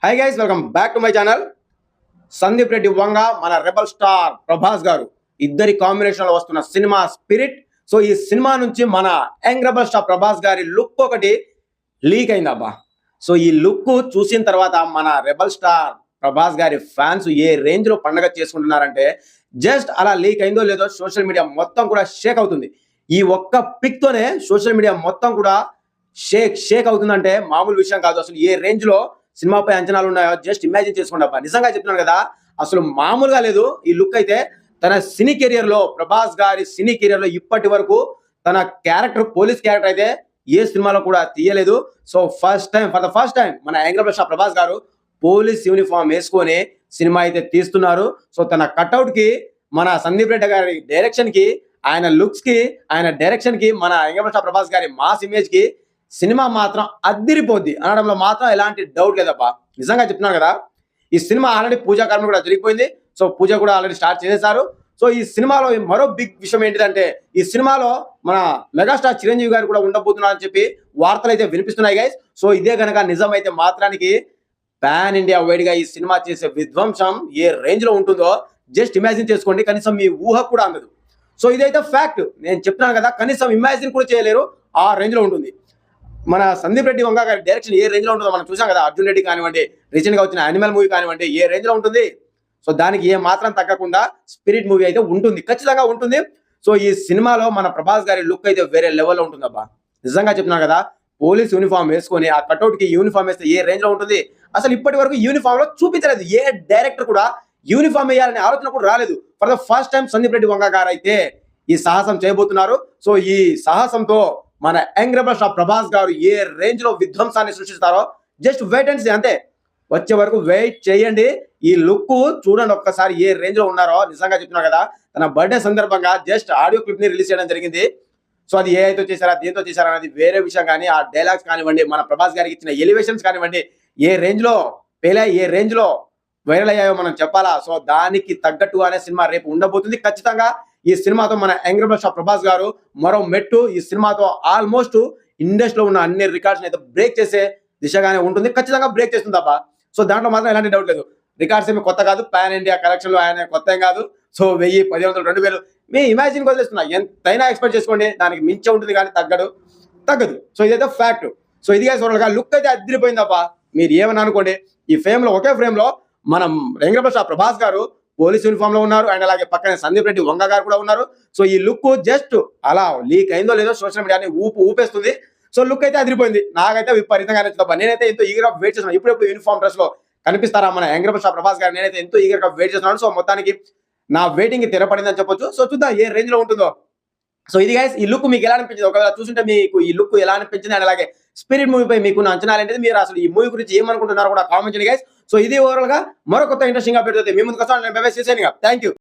High guys, welcome back to my channel. Sandeep Reddy Vanga మన rebel star Prabhas గారు ఇద్దరి కాంబినేషన్ లో వస్తున్న సినిమా స్పిరిట్. సో ఈ సినిమా నుంచి మన యంగ్ రెబల్ స్టార్ ప్రభాస్ గారి లుక్ ఒకటి లీక్ అయింది అబ్బా. సో ఈ లుక్ చూసిన తర్వాత మన రెబల్ స్టార్ ప్రభాస్ గారి ఫ్యాన్స్ ఏ రేంజ్ లో పండగ చేసుకుంటున్నారంటే, జస్ట్ అలా లీక్ అయిందో లేదో సోషల్ మీడియా మొత్తం కూడా షేక్ అవుతుంది. ఈ ఒక్క పిక్ తోనే సోషల్ మీడియా మొత్తం కూడా షేక్ అవుతుందంటే మామూలు విషయం కాదు. అసలు ఏ రేంజ్ లో సినిమాపై అంచనాలు ఉన్నాయో జస్ట్ ఇమాజిన్ చేసుకోండి అబ్బా. నిజంగా చెప్తున్నాను కదా, అసలు మామూలుగా లేదు ఈ లుక్ అయితే. తన సినీ కెరియర్ లో, ప్రభాస్ గారి సినీ కెరియర్ లో ఇప్పటి వరకు తన క్యారెక్టర్, పోలీస్ క్యారెక్టర్ అయితే ఏ సినిమాలో కూడా తీయలేదు. So for the first time మన యంగ్ రెబల్ స్టార్ ప్రభాస్ గారు పోలీస్ యూనిఫామ్ వేసుకొని సినిమా అయితే తీస్తున్నారు. సో తన కట్అవుట్ కి, మన సందీప్ రెడ్డి గారి డైరెక్షన్ కి, ఆయన లుక్స్ కి, ఆయన డైరెక్షన్ కి, మన యంగ్ రెబల్ స్టార్ ప్రభాస్ గారి మాస్ ఇమేజ్ కి సినిమా మాత్రం అద్దిరిపోద్ది అనడంలో మాత్రం ఎలాంటి డౌట్ లేదబ్బా. నిజంగా చెప్తున్నాను కదా, ఈ సినిమా ఆల్రెడీ పూజా కర్మ కూడా జరిగిపోయింది. సో పూజ కూడా ఆల్రెడీ స్టార్ట్ చేసేసారు. సో ఈ సినిమాలో మరో బిగ్ విషయం ఏంటిదంటే, ఈ సినిమాలో మన మెగాస్టార్ చిరంజీవి గారు కూడా ఉండబోతున్నారని చెప్పి వార్తలు అయితే వినిపిస్తున్నాయి గైస్. సో ఇదే కనుక నిజం అయితే మాత్రానికి పాన్ ఇండియా వైడ్ గా ఈ సినిమా చేసే విధ్వంసం ఏ రేంజ్ లో ఉంటుందో జస్ట్ ఇమాజిన్ చేసుకోండి. కనీసం మీ ఊహ కూడా అందదు. సో ఇదైతే ఫ్యాక్ట్, నేను చెప్తున్నాను కదా, కనీసం ఇమాజిన్ కూడా చేయలేరు, ఆ రేంజ్ లో ఉంటుంది. మన సందీప్ రెడ్డి వంగ గారి డైరెక్షన్ ఏ రేంజ్ లో ఉంటుందో మనం చూసాం కదా. అర్జున్ రెడ్డి కానివ్వండి, రీసెంట్ గా వచ్చిన యానిమల్ మూవీ కానివ్వండి, ఏ రేంజ్ లో ఉంటుంది. సో దానికి ఏ మాత్రం తగ్గకుండా స్పిరిట్ మూవీ అయితే ఉంటుంది, ఖచ్చితంగా ఉంటుంది. సో ఈ సినిమాలో మన ప్రభాస్ గారి లుక్ అయితే వేరే లెవెల్లో ఉంటుందబ్బా. నిజంగా చెప్తున్నాను కదా, పోలీస్ యూనిఫామ్ వేసుకొని ఆ కట్అవుట్ కి యూనిఫామ్ వేస్తే ఏ రేంజ్ లో ఉంటుంది. అసలు ఇప్పటి వరకు యూనిఫామ్ లో చూపించలేదు, ఏ డైరెక్టర్ కూడా యూనిఫామ్ వేయాలనే ఆలోచన కూడా రాలేదు. For the first time Sandeep Reddy Vanga గారు అయితే ఈ సాహసం చేయబోతున్నారు. సో ఈ సాహసంతో మన యంగ్ రెబల్ స్టార్ ప్రభాస్ గారు ఏ రేంజ్ లో విధ్వంసాన్ని సృష్టిస్తారో జస్ట్ వెయిట్ అండ్ సీ. అంతే, వచ్చే వరకు వెయిట్ చేయండి. ఈ లుక్ చూడండి ఒక్కసారి ఏ రేంజ్ లో ఉన్నారో. నిజంగా చెప్తున్నా కదా, తన బర్త్డే సందర్భంగా జస్ట్ ఆడియో క్లిప్ ని రిలీజ్ చేయడం జరిగింది. సో అది ఏ అయితే చేశారా, దేంతో చేశారా అనేది వేరే విషయం, కానీ ఆ డైలాగ్స్ కానివ్వండి, మన ప్రభాస్ గారికి ఇచ్చిన ఎలివేషన్స్ కానివ్వండి, ఏ రేంజ్ లో పేలాయి, ఏ రేంజ్ లో వైరల్ అయ్యాయో మనం చెప్పాలా. సో దానికి తగ్గట్టు అనే సినిమా రేపు ఉండబోతుంది. ఖచ్చితంగా ఈ సినిమాతో మన యంగ్ రెబల్ స్టార్ ప్రభాస్ గారు మరో మెట్టు, ఈ సినిమాతో ఆల్మోస్ట్ ఇండస్ట్రీలో ఉన్న అన్ని రికార్డ్స్ అయితే బ్రేక్ చేసే దిశగానే ఉంటుంది. ఖచ్చితంగా బ్రేక్ చేస్తుంది తప్ప. సో దాంట్లో మాత్రం ఎలాంటి డౌట్ లేదు. రికార్డ్స్ ఏమి కొత్త కాదు, పాన్ ఇండియా కలెక్షన్ లో ఆయన కొత్త ఏం కాదు. సో 1000, 1500, 2000 మీ ఇమాజిన్ వదిలేస్తున్నా, ఎంతైనా ఎక్స్పెక్ట్ చేసుకోండి. దానికి మించే ఉంటుంది కానీ తగ్గదు. సో ఇదైతే ఫ్యాక్ట్. సో ఇది చూడాలి, లుక్ అయితే అదిరిపోయింది తప్ప. మీరు ఏమని అనుకోండి, ఈ ఫ్రేమ్ లో, ఒకే ఫ్రేమ్ లో మనం యంగ్ రెబల్ స్టార్ ప్రభాస్ గారు పోలీస్ యూనిఫామ్ లో ఉన్నారు, అండ్ అలాగే పక్కనే సందీప్ రెడ్డి వంగ గారు కూడా ఉన్నారు. సో ఈ లుక్ జస్ట్ అలా లీక్ అయిందో లేదో సోషల్ మీడియాని ఊపేస్తుంది. సో లుక్ అయితే అదిరిపోయింది. నాకైతే విపరీతంగా నచ్చుతా. నేనైతే ఎంతో ఈగర్ గా వెయిట్ చేస్తున్నాను, ఇప్పుడు యూనిఫామ్ డ్రెస్ లో కనిపిస్తారా మన యంగ్ రెబల్ స్టార్ ప్రభాస్ గారు. నేనైతే ఎంతో ఈగర్ గా వెయిట్ చేస్తున్నాను. సో మొత్తానికి నా వెయిటింగ్ తెరపడిందని చెప్పొచ్చు. సో చూద్దాం ఏ రేంజ్ లో ఉంటుందో. సో ఇది గైస్, ఈ లుక్ మీకు ఎలా అనిపించింది, ఒకవేళ చూస్తుంటే మీకు ఈ లుక్ ఎలా అనిపించింది, అండ్ అలాగే స్పిరిట్ మూవీపై మీకున్న అంచనాలు ఏంటిది, మీరు అసలు ఈ మూవీ గురించి ఏమనుకుంటున్నారో కూడా కామెంట్ చేయండి గైస్. సో ఇది ఓవరాల్ గా మరో కొత్త ఇంట్రెస్టింగ్ అప్డేట్ అయితే మీ ముందుకు వస్తాను. నేను చేసేయండి. Thank you.